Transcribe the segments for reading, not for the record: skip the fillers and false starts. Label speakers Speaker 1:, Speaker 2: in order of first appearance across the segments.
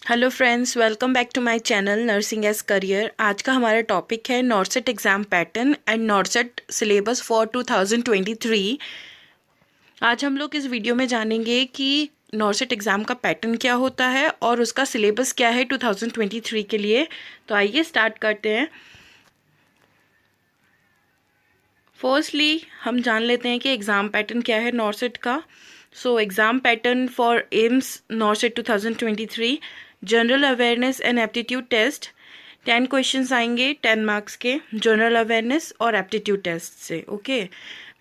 Speaker 1: Hello friends, welcome back to my channel nursing as career. आज का हमारा topic है NORCET exam pattern and NORCET syllabus for 2023। आज हम लोग इस वीडियो में जानेंगे कि नॉर्सेट एग्ज़ाम का पैटर्न क्या होता है और उसका सिलेबस क्या है 2023 के लिए। तो आइए स्टार्ट करते हैं। फर्स्टली हम जान लेते हैं कि एग्ज़ाम पैटर्न क्या है नॉर्सेट का। So exam pattern for AIIMS NORCET 2023, general awareness and aptitude test. 10 questions आएंगे 10 मार्क्स के जनरल अवेयरनेस और एप्टीट्यूड टेस्ट से। ओके,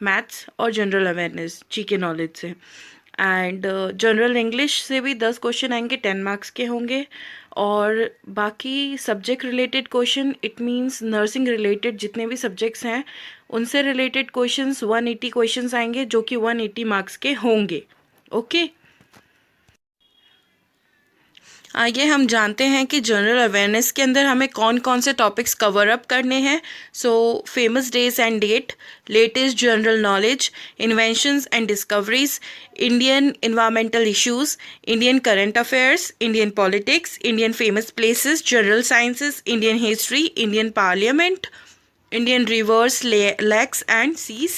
Speaker 1: मैथ्स और जनरल अवेयरनेस जीके नॉलेज से। एंड जनरल इंग्लिश से भी 10 क्वेश्चन आएंगे, 10 मार्क्स के होंगे। और बाकी subject related question, it means nursing related जितने भी सब्जेक्ट्स हैं उनसे रिलेटेड क्वेश्चंस 180 क्वेश्चंस आएंगे जो कि 180 मार्क्स के होंगे। ओके, आइए हम जानते हैं कि जनरल अवेयरनेस के अंदर हमें कौन कौन से टॉपिक्स कवर अप करने हैं। So famous days and date, latest general knowledge, inventions and discoveries, Indian environmental issues, Indian current affairs, Indian politics, Indian famous places, general sciences, Indian history, Indian parliament, Indian rivers, lakes and seas,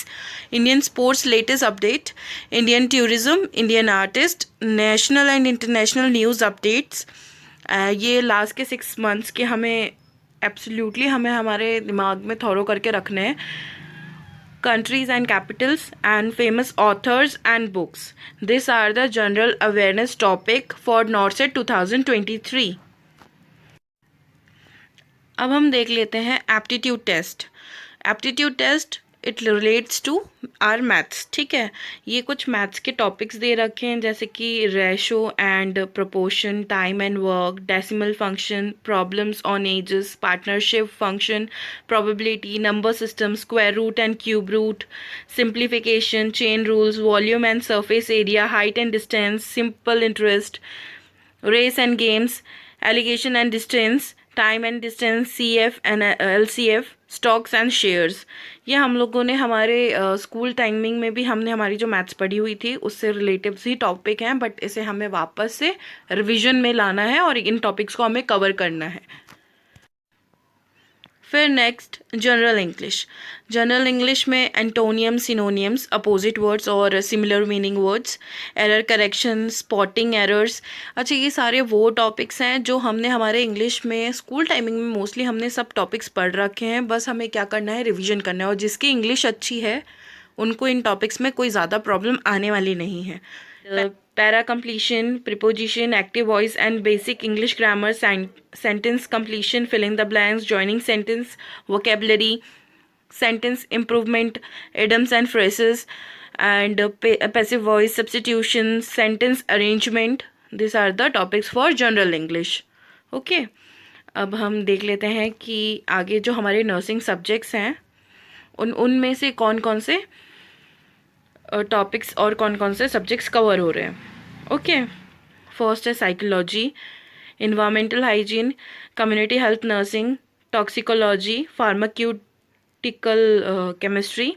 Speaker 1: Indian sports latest update, Indian tourism, Indian artist, national and international news updates। ये last के 6 months के हमें absolutely हमें हमारे दिमाग में thorough करके रखने हैं। Countries and capitals and famous authors and books, this are the general awareness topic for NORCET 2023। अब हम देख लेते हैं aptitude test. Aptitude test it relates to our maths. ठीक है, ये कुछ मैथ्स के टॉपिक्स दे रखे हैं जैसे कि ratio and proportion, time and work, decimal function, problems on ages, partnership function, probability, number system, square root and cube root, simplification, chain rules, volume and surface area, height and distance, simple interest, race and games, alligation and distance, time and distance, CF and LCF, stocks and shares. ये हम लोगों ने हमारे school timing में भी हमने हमारी जो मैथ्स पढ़ी हुई थी उससे रिलेटिव ही टॉपिक हैं, बट इसे हमें वापस से रिवीजन में लाना है और इन टॉपिक्स को हमें कवर करना है। फिर next general English. General English में एंटोनियम, सिनोनियम्स, अपोजिट वर्ड्स और similar meaning words, error correction, spotting errors. अच्छा, ये सारे वो टॉपिक्स हैं जो हमने हमारे इंग्लिश में स्कूल टाइमिंग में मोस्टली हमने सब टॉपिक्स पढ़ रखे हैं, बस हमें क्या करना है, रिवीजन करना है। और जिसकी इंग्लिश अच्छी है उनको इन टॉपिक्स में कोई ज़्यादा प्रॉब्लम आने वाली नहीं है। Para completion, preposition, active voice and basic English grammar, sentence completion, filling the blanks, joining sentence, vocabulary, sentence improvement, idioms and phrases, and passive voice substitution, sentence arrangement. These are the topics for general English. Okay, अब हम देख लेते हैं कि आगे जो हमारे nursing subjects हैं उनमें से कौन कौन से टॉपिक्स और कौन कौन से सब्जेक्ट्स कवर हो रहे हैं। ओके, फर्स्ट है psychology, environmental hygiene, community health nursing, toxicology, pharmaceutical chemistry,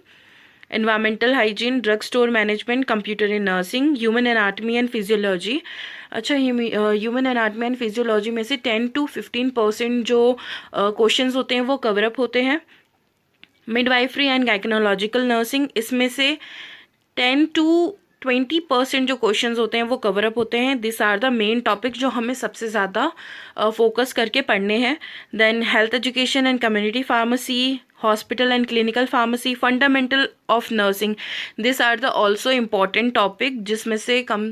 Speaker 1: environmental hygiene, drug store management, computer in nursing, human anatomy and physiology. अच्छा, ह्यूमन एनाटमी एंड फिजियोलॉजी में से 10 to 15% जो क्वेश्चंस होते हैं वो कवरअप होते हैं। मिडवाइफरी एंड गायकोनोलॉजिकल नर्सिंग, इसमें से 10 to 20% जो क्वेश्चंस होते हैं वो कवरअप होते हैं। This are the main topic जो हमें सबसे ज़्यादा फोकस करके पढ़ने हैं। Then health education and community pharmacy, hospital and clinical pharmacy, fundamental of nursing, this are the also important topic जिसमें से कम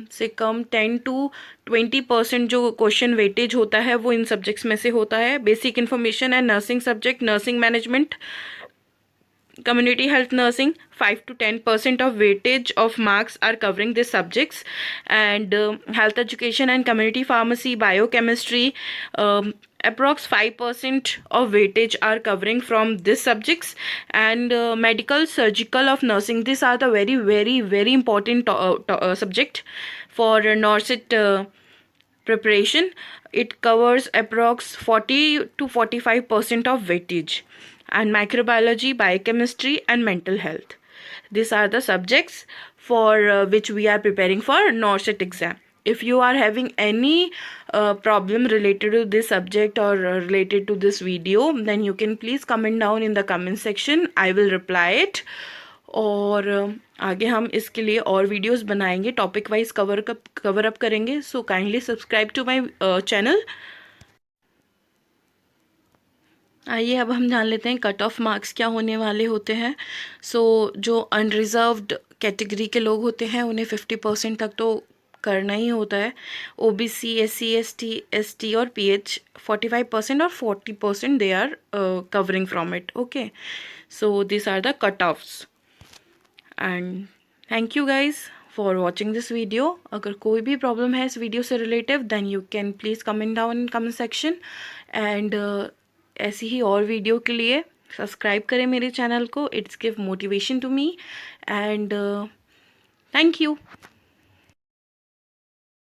Speaker 1: 10 to 20% जो क्वेश्चन वेटेज होता है वो इन सब्जेक्ट्स में से होता है। Basic information and nursing subject, nursing management, community health nursing, 5 to 10% of weightage of marks are covering these subjects. And health education and community pharmacy, biochemistry, approx 5% of weightage are covering from these subjects. And medical surgical of nursing, these are the very important subject for NORCET preparation. It covers approx 40 to 45% of weightage. And microbiology, biochemistry and mental health, these are the subjects for which we are preparing for NORCET exam. If you are having any problem related to this subject or related to this video, then you can please comment down in the comment section. I will reply it. और आगे हम इसके लिए और videos बनाएंगे, topic wise cover up करेंगे. So kindly subscribe to my channel. आइए अब हम जान लेते हैं कट ऑफ मार्क्स क्या होने वाले होते हैं. सो जो अनरिजर्व्ड कैटेगरी के लोग होते हैं उन्हें 50% तक तो करना ही होता है. OBC, SC, ST और PH 45% और 40% they are covering from it. Okay, so this are the cut offs. And thank you guys for watching this video. अगर कोई भी प्रॉब्लम है इस वीडियो से relative, then you can please comment down in comment section. And ऐसी ही और video के लिए सब्सक्राइब करें मेरे चैनल को. It's give motivation to me. And thank you.